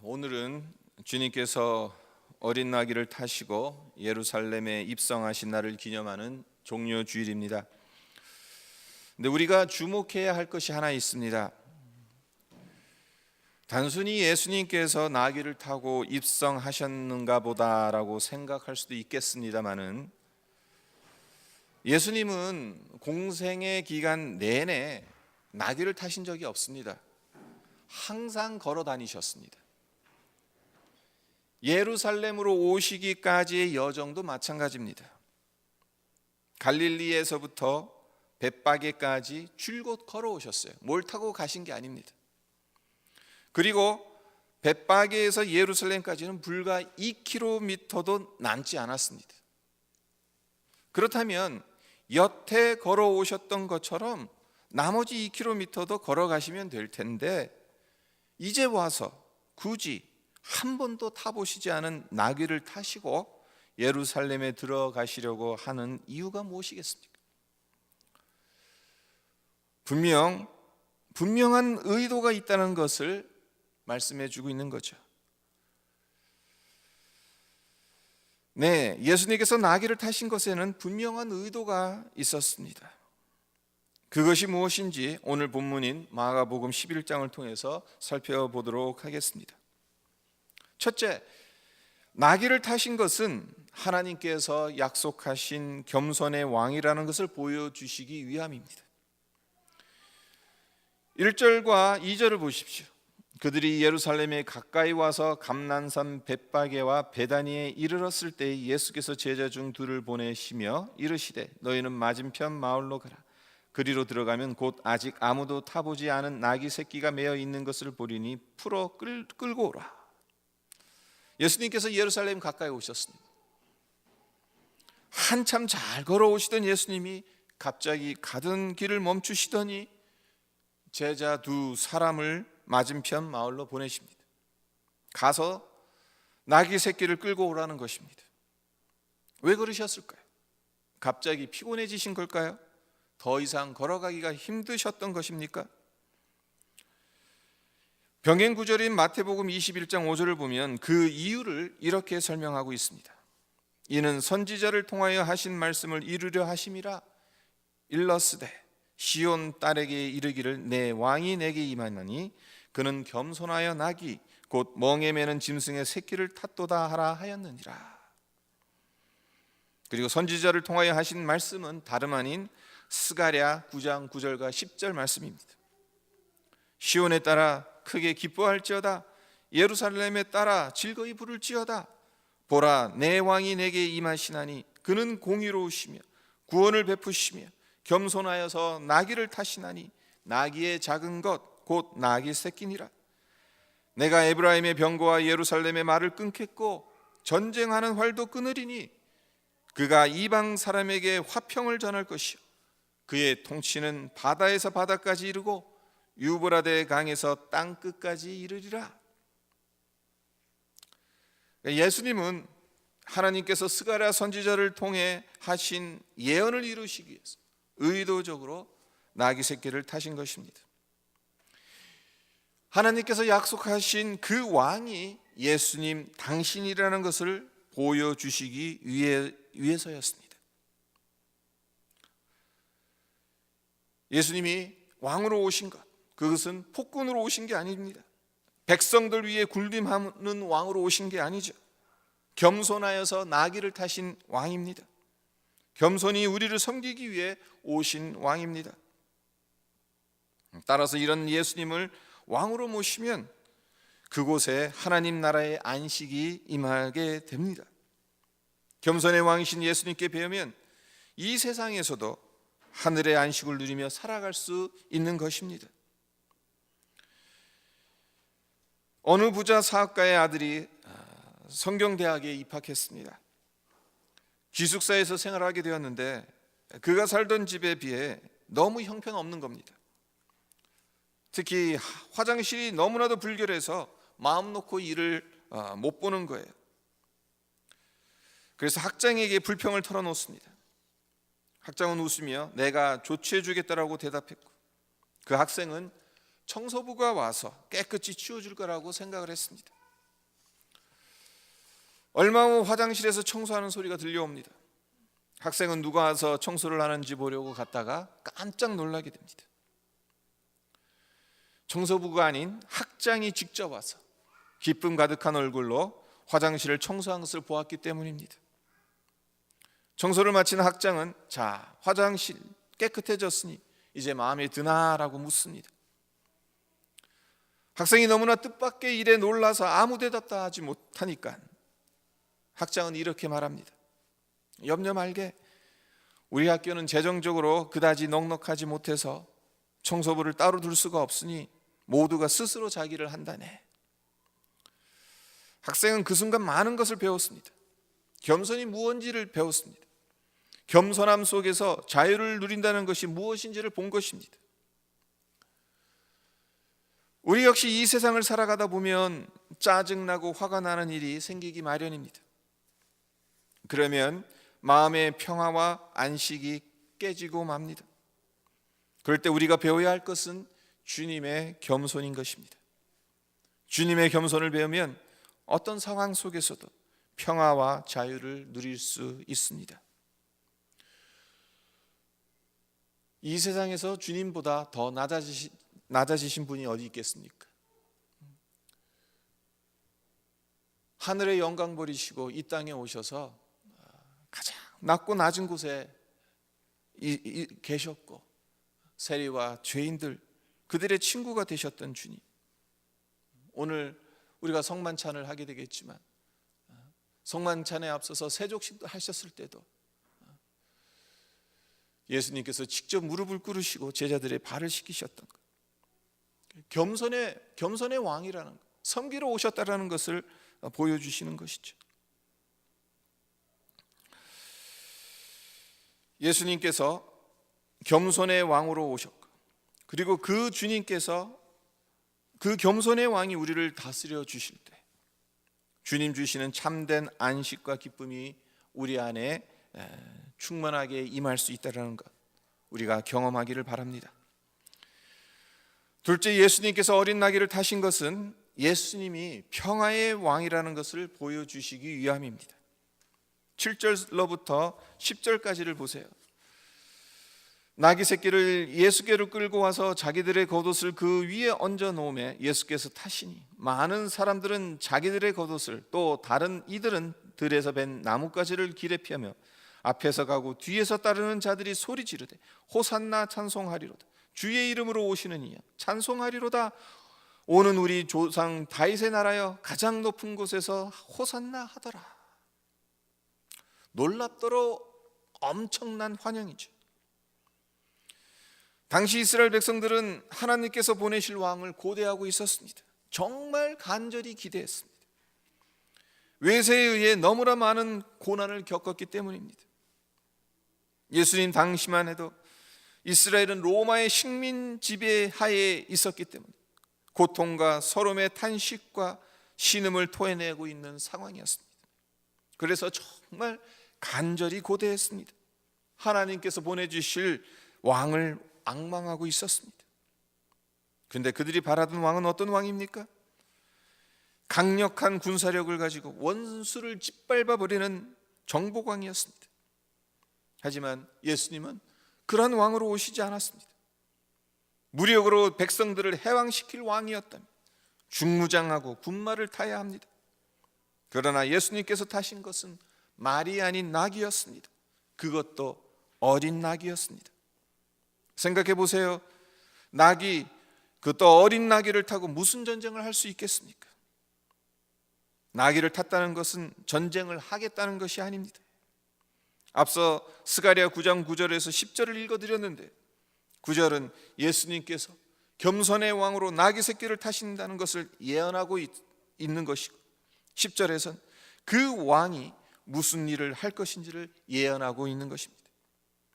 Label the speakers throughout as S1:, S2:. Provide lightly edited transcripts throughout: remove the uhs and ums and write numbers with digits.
S1: 오늘은 주님께서 어린 나귀를 타시고 예루살렘에 입성하신 날을 기념하는 종려 주일입니다. 근데 우리가 주목해야 할 것이 하나 있습니다. 단순히 예수님께서 나귀를 타고 입성하셨는가 보다라고 생각할 수도 있겠습니다만은, 예수님은 공생의 기간 내내 나귀를 타신 적이 없습니다. 항상 걸어 다니셨습니다. 예루살렘으로 오시기까지의 여정도 마찬가지입니다. 갈릴리에서부터 벳바게까지 줄곧 걸어오셨어요. 뭘 타고 가신 게 아닙니다. 그리고 벳바게에서 예루살렘까지는 불과 2km도 남지 않았습니다. 그렇다면 여태 걸어오셨던 것처럼 나머지 2km도 걸어가시면 될 텐데, 이제 와서 굳이 한 번도 타보시지 않은 나귀를 타시고 예루살렘에 들어가시려고 하는 이유가 무엇이겠습니까? 분명한 의도가 있다는 것을 말씀해 주고 있는 거죠. 네, 예수님께서 나귀를 타신 것에는 분명한 의도가 있었습니다. 그것이 무엇인지 오늘 본문인 마가복음 11장을 통해서 살펴보도록 하겠습니다. 첫째, 나귀를 타신 것은 하나님께서 약속하신 겸손의 왕이라는 것을 보여주시기 위함입니다. 1절과 2절을 보십시오. 그들이 예루살렘에 가까이 와서 감난산 벳바게와 베다니에 이르렀을 때 예수께서 제자 중 둘을 보내시며 이르시되 너희는 맞은편 마을로 가라. 그리로 들어가면 곧 아직 아무도 타보지 않은 나귀 새끼가 매어 있는 것을 보리니 풀어 끌고 오라. 예수님께서 예루살렘 가까이 오셨습니다. 한참 잘 걸어오시던 예수님이 갑자기 가던 길을 멈추시더니 제자 두 사람을 맞은편 마을로 보내십니다. 가서 나귀 새끼를 끌고 오라는 것입니다. 왜 그러셨을까요? 갑자기 피곤해지신 걸까요? 더 이상 걸어가기가 힘드셨던 것입니까? 병행 구절인 마태복음 21장 5절을 보면 그 이유를 이렇게 설명하고 있습니다. 이는 선지자를 통하여 하신 말씀을 이루려 하심이라. 일러스되 시온 딸에게 이르기를 내 왕이 내게 임하나니 그는 겸손하여 나귀 곧 멍에 매는 짐승의 새끼를 탔도다 하라 하였느니라. 그리고 선지자를 통하여 하신 말씀은 다름 아닌 스가랴 9장 9절과 10절 말씀입니다. 시온에 따라 크게 기뻐할지어다. 예루살렘에 따라 즐거이 부를지어다. 보라, 내 왕이 내게 임하시나니 그는 공의로우시며 구원을 베푸시며 겸손하여서 나귀를 타시나니 나귀의 작은 것 곧 나귀 새끼니라. 내가 에브라임의 병거와 예루살렘의 말을 끊겠고 전쟁하는 활도 끊으리니 그가 이방 사람에게 화평을 전할 것이요 그의 통치는 바다에서 바다까지 이르고 유브라데 강에서 땅 끝까지 이르리라. 예수님은 하나님께서 스가랴 선지자를 통해 하신 예언을 이루시기 위해서 의도적으로 나귀 새끼를 타신 것입니다. 하나님께서 약속하신 그 왕이 예수님 당신이라는 것을 보여주시기 위해서였습니다. 예수님이 왕으로 오신 것, 그것은 폭군으로 오신 게 아닙니다. 백성들 위에 군림하는 왕으로 오신 게 아니죠. 겸손하여서 나귀를 타신 왕입니다. 겸손히 우리를 섬기기 위해 오신 왕입니다. 따라서 이런 예수님을 왕으로 모시면 그곳에 하나님 나라의 안식이 임하게 됩니다. 겸손의 왕이신 예수님께 배우면 이 세상에서도 하늘의 안식을 누리며 살아갈 수 있는 것입니다. 어느 부자 사업가의 아들이 성경대학에 입학했습니다. 기숙사에서 생활하게 되었는데 그가 살던 집에 비해 너무 형편없는 겁니다. 특히 화장실이 너무나도 불결해서 마음 놓고 일을 못 보는 거예요. 그래서 학장에게 불평을 털어놓습니다. 학장은 웃으며 내가 조치해 주겠다라고 대답했고, 그 학생은 청소부가 와서 깨끗이 치워줄 거라고 생각을 했습니다. 얼마 후 화장실에서 청소하는 소리가 들려옵니다. 학생은 누가 와서 청소를 하는지 보려고 갔다가 깜짝 놀라게 됩니다. 청소부가 아닌 학장이 직접 와서 기쁨 가득한 얼굴로 화장실을 청소한 것을 보았기 때문입니다. 청소를 마친 학장은 자, 화장실 깨끗해졌으니 이제 마음에 드나라고 묻습니다. 학생이 너무나 뜻밖의 일에 놀라서 아무 대답도 하지 못하니까 학장은 이렇게 말합니다. 염려 말게. 우리 학교는 재정적으로 그다지 넉넉하지 못해서 청소부를 따로 둘 수가 없으니 모두가 스스로 자기를 한다네. 학생은 그 순간 많은 것을 배웠습니다. 겸손이 무엇인지를 배웠습니다. 겸손함 속에서 자유를 누린다는 것이 무엇인지를 본 것입니다. 우리 역시 이 세상을 살아가다 보면 짜증나고 화가 나는 일이 생기기 마련입니다. 그러면 마음의 평화와 안식이 깨지고 맙니다. 그럴 때 우리가 배워야 할 것은 주님의 겸손인 것입니다. 주님의 겸손을 배우면 어떤 상황 속에서도 평화와 자유를 누릴 수 있습니다. 이 세상에서 주님보다 더 낮아지신 분이 어디 있겠습니까? 하늘의 영광 버리시고 이 땅에 오셔서 가장 낮고 낮은 곳에 계셨고 세리와 죄인들 그들의 친구가 되셨던 주님, 오늘 우리가 성만찬을 하게 되겠지만 성만찬에 앞서서 세족식도 하셨을 때도 예수님께서 직접 무릎을 꿇으시고 제자들의 발을 씻기셨던 것, 겸손의 왕이라는 것, 섬기러 오셨다라는 것을 보여주시는 것이죠. 예수님께서 겸손의 왕으로 오셨고, 그리고 그 주님께서 그 겸손의 왕이 우리를 다스려 주실 때 주님 주시는 참된 안식과 기쁨이 우리 안에 충만하게 임할 수 있다는 것, 우리가 경험하기를 바랍니다. 둘째, 예수님께서 어린 나귀를 타신 것은 예수님이 평화의 왕이라는 것을 보여주시기 위함입니다. 7절로부터 10절까지를 보세요. 나귀 새끼를 예수께로 끌고 와서 자기들의 겉옷을 그 위에 얹어 놓으매 예수께서 타시니 많은 사람들은 자기들의 겉옷을, 또 다른 이들은 들에서 벤 나뭇가지를 길에 펴며 앞에서 가고 뒤에서 따르는 자들이 소리 지르되 호산나 찬송하리로다. 주의 이름으로 오시는 이여 찬송하리로다. 오는 우리 조상 다윗의 나라여 가장 높은 곳에서 호산나 하더라. 놀랍도록 엄청난 환영이죠. 당시 이스라엘 백성들은 하나님께서 보내실 왕을 고대하고 있었습니다. 정말 간절히 기대했습니다. 외세에 의해 너무나 많은 고난을 겪었기 때문입니다. 예수님 당시만 해도 이스라엘은 로마의 식민 지배 하에 있었기 때문에 고통과 서름의 탄식과 신음을 토해내고 있는 상황이었습니다. 그래서 정말 간절히 고대했습니다. 하나님께서 보내주실 왕을 앙망하고 있었습니다. 그런데 그들이 바라던 왕은 어떤 왕입니까? 강력한 군사력을 가지고 원수를 짓밟아 버리는 정복왕이었습니다. 하지만 예수님은 그런 왕으로 오시지 않았습니다. 무력으로 백성들을 해방시킬 왕이었다면 중무장하고 군마를 타야 합니다. 그러나 예수님께서 타신 것은 말이 아닌 나귀였습니다. 그것도 어린 나귀였습니다. 생각해 보세요. 나귀, 그것도 어린 나귀를 타고 무슨 전쟁을 할 수 있겠습니까? 나귀를 탔다는 것은 전쟁을 하겠다는 것이 아닙니다. 앞서 스가랴 9장 9절에서 10절을 읽어드렸는데 9절은 예수님께서 겸손의 왕으로 나귀 새끼를 타신다는 것을 예언하고 있는 것이고 10절에서는 그 왕이 무슨 일을 할 것인지를 예언하고 있는 것입니다.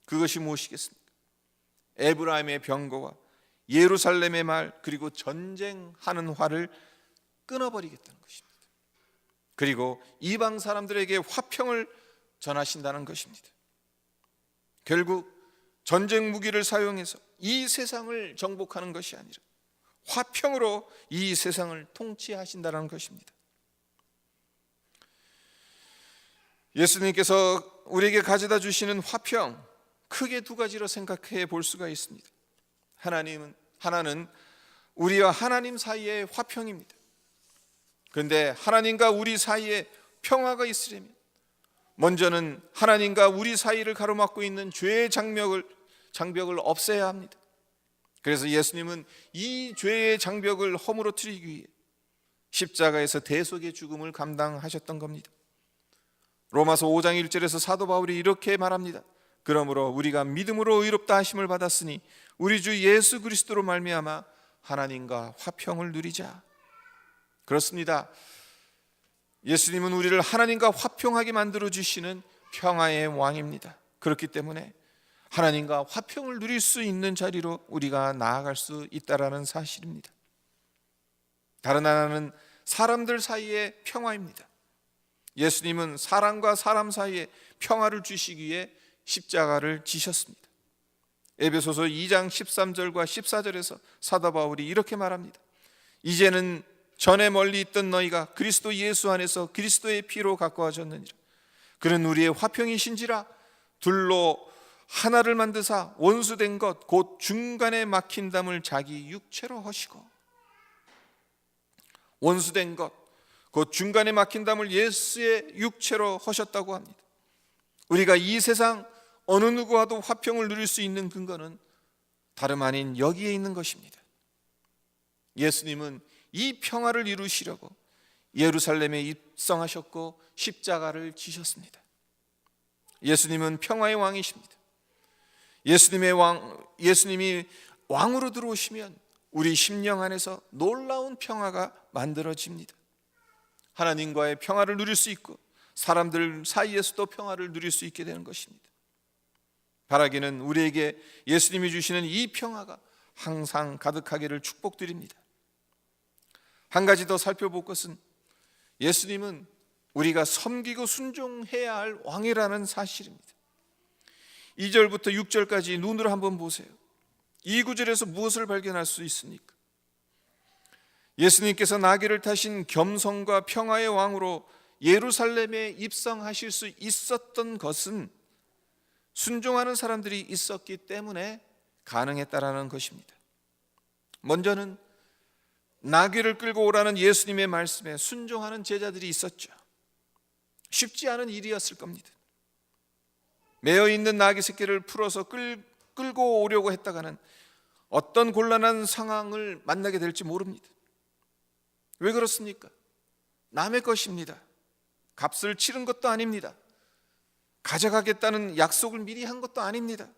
S1: 그것이 무엇이겠습니까? 에브라임의 병거와 예루살렘의 말, 그리고 전쟁하는 화를 끊어버리겠다는 것입니다. 그리고 이방 사람들에게 화평을 전하신다는 것입니다. 결국 전쟁 무기를 사용해서 이 세상을 정복하는 것이 아니라 화평으로 이 세상을 통치하신다는 것입니다. 예수님께서 우리에게 가져다 주시는 화평, 크게 두 가지로 생각해 볼 수가 있습니다. 하나는 우리와 하나님 사이의 화평입니다. 그런데 하나님과 우리 사이에 평화가 있으려면 먼저는 하나님과 우리 사이를 가로막고 있는 죄의 장벽을 없애야 합니다. 그래서 예수님은 이 죄의 장벽을 허물어뜨리기 위해 십자가에서 대속의 죽음을 감당하셨던 겁니다. 로마서 5장 1절에서 사도 바울이 이렇게 말합니다. 그러므로 우리가 믿음으로 의롭다 하심을 받았으니 우리 주 예수 그리스도로 말미암아 하나님과 화평을 누리자. 그렇습니다. 예수님은 우리를 하나님과 화평하게 만들어 주시는 평화의 왕입니다. 그렇기 때문에 하나님과 화평을 누릴 수 있는 자리로 우리가 나아갈 수 있다라는 사실입니다. 다른 하나는 사람들 사이의 평화입니다. 예수님은 사람과 사람 사이에 평화를 주시기 위해 십자가를 지셨습니다. 에베소서 2장 13절과 14절에서 사도 바울이 이렇게 말합니다. 이제는 전에 멀리 있던 너희가 그리스도 예수 안에서 그리스도의 피로 가까워졌느니라. 그는 우리의 화평이신지라. 둘로 하나를 만드사 원수된 것 곧 중간에 막힌 담을 자기 육체로 허시고, 원수된 것 곧 중간에 막힌 담을 예수의 육체로 허셨다고 합니다. 우리가 이 세상 어느 누구와도 화평을 누릴 수 있는 근거는 다름 아닌 여기에 있는 것입니다. 예수님은 이 평화를 이루시려고 예루살렘에 입성하셨고 십자가를 지셨습니다. 예수님은 평화의 왕이십니다. 예수님이 왕으로 들어오시면 우리 심령 안에서 놀라운 평화가 만들어집니다. 하나님과의 평화를 누릴 수 있고 사람들 사이에서도 평화를 누릴 수 있게 되는 것입니다. 바라기는 우리에게 예수님이 주시는 이 평화가 항상 가득하기를 축복드립니다. 한 가지 더 살펴볼 것은 예수님은 우리가 섬기고 순종해야 할 왕이라는 사실입니다. 2절부터 6절까지 눈으로 한번 보세요. 이 구절에서 무엇을 발견할 수 있습니까? 예수님께서 나귀를 타신 겸손과 평화의 왕으로 예루살렘에 입성하실 수 있었던 것은 순종하는 사람들이 있었기 때문에 가능했다라는 것입니다. 먼저는 나귀를 끌고 오라는 예수님의 말씀에 순종하는 제자들이 있었죠. 쉽지 않은 일이었을 겁니다. 매어 있는 나귀 새끼를 풀어서 끌고 오려고 했다가는 어떤 곤란한 상황을 만나게 될지 모릅니다. 왜 그렇습니까? 남의 것입니다. 값을 치른 것도 아닙니다. 가져가겠다는 약속을 미리 한 것도 아닙니다.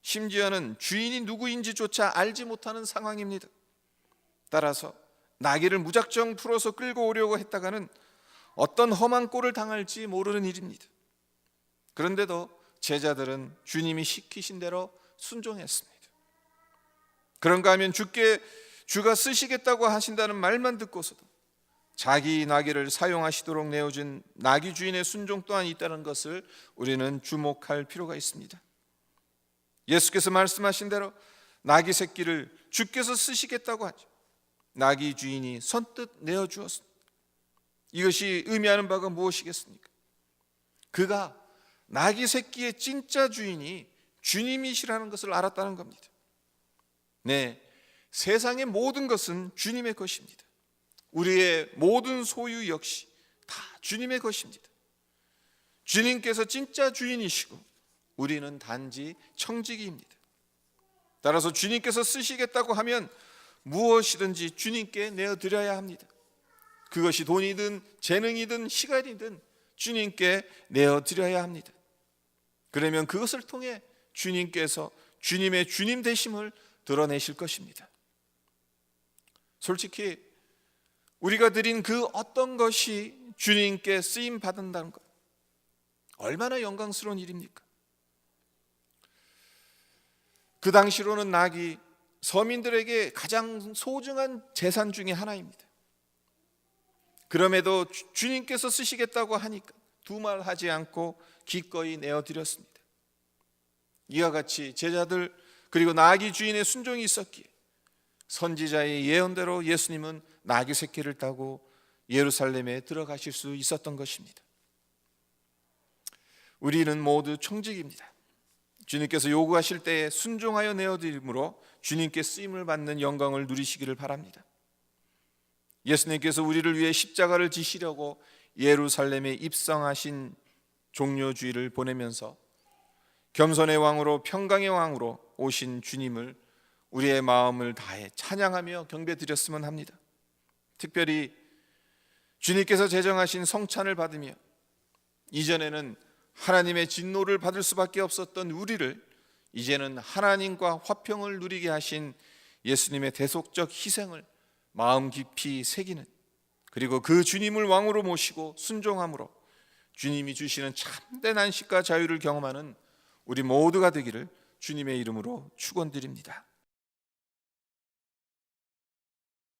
S1: 심지어는 주인이 누구인지조차 알지 못하는 상황입니다. 따라서 나귀를 무작정 풀어서 끌고 오려고 했다가는 어떤 험한 꼴을 당할지 모르는 일입니다. 그런데도 제자들은 주님이 시키신 대로 순종했습니다. 그런가 하면 주가 쓰시겠다고 하신다는 말만 듣고서도 자기 나귀를 사용하시도록 내어준 나귀 주인의 순종 또한 있다는 것을 우리는 주목할 필요가 있습니다. 예수께서 말씀하신 대로 나귀 새끼를 주께서 쓰시겠다고 하죠. 나귀 주인이 선뜻 내어주었습니다. 이것이 의미하는 바가 무엇이겠습니까? 그가 나귀 새끼의 진짜 주인이 주님이시라는 것을 알았다는 겁니다. 네, 세상의 모든 것은 주님의 것입니다. 우리의 모든 소유 역시 다 주님의 것입니다. 주님께서 진짜 주인이시고 우리는 단지 청지기입니다. 따라서 주님께서 쓰시겠다고 하면 무엇이든지 주님께 내어드려야 합니다. 그것이 돈이든 재능이든 시간이든 주님께 내어드려야 합니다. 그러면 그것을 통해 주님께서 주님의 주님 되심을 드러내실 것입니다. 솔직히 우리가 드린 그 어떤 것이 주님께 쓰임 받는다는 것, 얼마나 영광스러운 일입니까? 그 당시로는 낙이 서민들에게 가장 소중한 재산 중에 하나입니다. 그럼에도 주님께서 쓰시겠다고 하니까 두말하지 않고 기꺼이 내어드렸습니다. 이와 같이 제자들 그리고 나귀 주인의 순종이 있었기에 선지자의 예언대로 예수님은 나귀 새끼를 타고 예루살렘에 들어가실 수 있었던 것입니다. 우리는 모두 청직입니다. 주님께서 요구하실 때에 순종하여 내어드림으로 주님께 쓰임을 받는 영광을 누리시기를 바랍니다. 예수님께서 우리를 위해 십자가를 지시려고 예루살렘에 입성하신 종료주의를 보내면서 겸손의 왕으로 평강의 왕으로 오신 주님을 우리의 마음을 다해 찬양하며 경배드렸으면 합니다. 특별히 주님께서 제정하신 성찬을 받으며 이전에는 하나님의 진노를 받을 수밖에 없었던 우리를 이제는 하나님과 화평을 누리게 하신 예수님의 대속적 희생을 마음 깊이 새기는, 그리고 그 주님을 왕으로 모시고 순종함으로 주님이 주시는 참된 안식과 자유를 경험하는 우리 모두가 되기를 주님의 이름으로 축원드립니다.